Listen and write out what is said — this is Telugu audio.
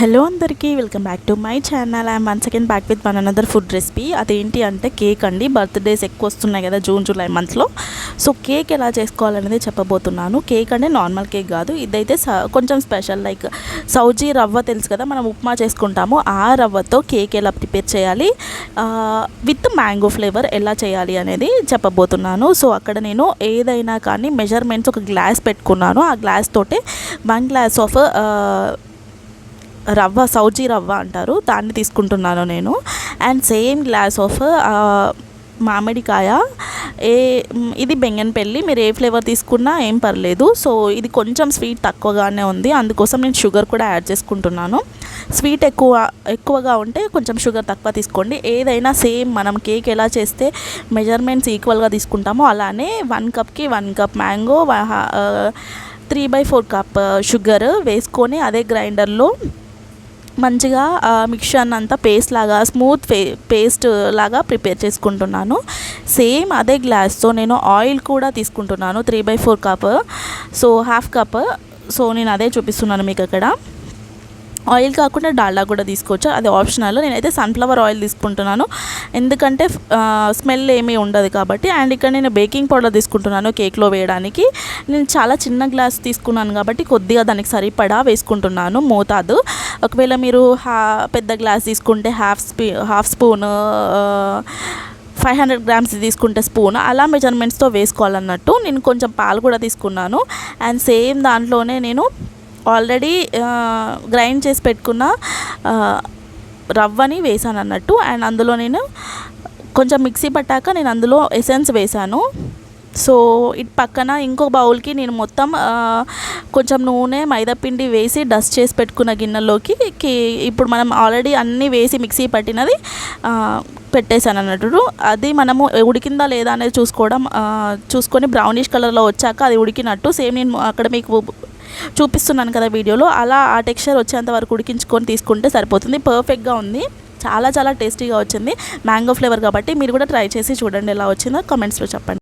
హలో అందరికీ welcome back to my channel. I'm once again back with one another food recipe. అదేంటి అంటే కేక్ అండి. బర్త్డేస్ ఎక్కువ వస్తున్నాయి కదా జూన్ జూలై మంత్లో. సో కేక్ ఎలా చేసుకోవాలనేది చెప్పబోతున్నాను. కేక్ అంటే నార్మల్ కేక్ కాదు, ఇదైతే కొంచెం స్పెషల్. లైక్ సౌజీ రవ్వ తెలుసు కదా, మనం ఉప్మా చేసుకుంటాము, ఆ రవ్వతో కేక్ ఎలా ప్రిపేర్ చేయాలి విత్ మ్యాంగో ఫ్లేవర్ ఎలా చేయాలి అనేది చెప్పబోతున్నాను. సో అక్కడ నేను ఏదైనా కానీ మెజర్మెంట్స్ ఒక గ్లాస్ పెట్టుకున్నాను. ఆ గ్లాస్ తోటే 1 గ్లాస్ ఆఫ్ రవ్వ, సౌజీ రవ్వ అంటారు, దాన్ని తీసుకుంటున్నాను నేను. అండ్ సేమ్ గ్లాస్ ఆఫ్ మామిడికాయ, ఇది బెంగన్పల్లి, మీరు ఏ ఫ్లేవర్ తీసుకున్నా ఏం పర్లేదు. సో ఇది కొంచెం స్వీట్ తక్కువగానే ఉంది, అందుకోసం నేను షుగర్ కూడా యాడ్ చేసుకుంటున్నాను. స్వీట్ ఎక్కువగా ఉంటే కొంచెం షుగర్ తక్కువ తీసుకోండి. ఏదైనా సేమ్ మనం కేక్ ఎలా చేస్తే మెజర్మెంట్స్ ఈక్వల్గా తీసుకుంటామో అలానే 1 కప్కి 1 కప్ మ్యాంగో, 3/4 కప్ షుగర్ వేసుకొని అదే గ్రైండర్లో మంచిగా మిక్చర్ అంతా పేస్ట్ లాగా, స్మూత్ పేస్ట్ లాగా ప్రిపేర్ చేసుకుంటున్నాను. సేమ్ అదే గ్లాస్తో నేను ఆయిల్ కూడా తీసుకుంటున్నాను, 3/4 కప్. So 1/2 cup. సో నేను అదే చూపిస్తున్నాను మీకు అక్కడ. ఆయిల్ కాకుండా డాల్డా కూడా తీసుకోవచ్చు, అది ఆప్షనల్. నేనైతే సన్ఫ్లవర్ ఆయిల్ తీసుకుంటున్నాను, ఎందుకంటే స్మెల్ ఏమీ ఉండదు కాబట్టి. అండ్ ఇక్కడ నేను బేకింగ్ పౌడర్ తీసుకుంటున్నాను కేక్లో వేయడానికి. నేను చాలా చిన్న గ్లాస్ తీసుకున్నాను కాబట్టి కొద్దిగా దానికి సరిపడా వేసుకుంటున్నాను మోతాదు. ఒకవేళ మీరు పెద్ద గ్లాస్ తీసుకుంటే హాఫ్ స్పూన్, 500 గ్రామ్స్ తీసుకుంటే స్పూన్, అలా మెజర్మెంట్స్తో వేసుకోవాలన్నట్టు. నేను కొంచెం పాలు కూడా తీసుకున్నాను. అండ్ సేమ్ దాంట్లోనే నేను ఆల్రెడీ గ్రైండ్ చేసి పెట్టుకున్న రవ్వని వేసాను అన్నట్టు. అండ్ అందులో నేను కొంచెం మిక్సీ పట్టాక నేను అందులో ఎసెన్స్ వేసాను. సో ఇటు పక్కన ఇంకో బౌల్కి నేను మొత్తం కొంచెం నూనె, మైదాపిండి వేసి డస్ట్ చేసి పెట్టుకున్న గిన్నెలోకి ఇప్పుడు మనం ఆల్రెడీ అన్నీ వేసి మిక్సీ పట్టినది పెట్టేశాను అన్నట్టు. అది మనము ఉడికిందా లేదా అనేది చూసుకొని బ్రౌనిష్ కలర్లో వచ్చాక అది ఉడికినట్టు. సేమ్ నేను అక్కడ మీకు చూపిస్తున్నాను కదా వీడియోలో, అలా ఆ టెక్స్చర్ వచ్చేంత వరకు ఉడికించుకొని తీసుకుంటే సరిపోతుంది. పర్ఫెక్ట్గా ఉంది, చాలా చాలా టేస్టీగా వచ్చింది, మ్యాంగో ఫ్లేవర్ కాబట్టి. మీరు కూడా ట్రై చేసి చూడండి ఎలా వచ్చిందో కామెంట్స్లో చెప్పండి.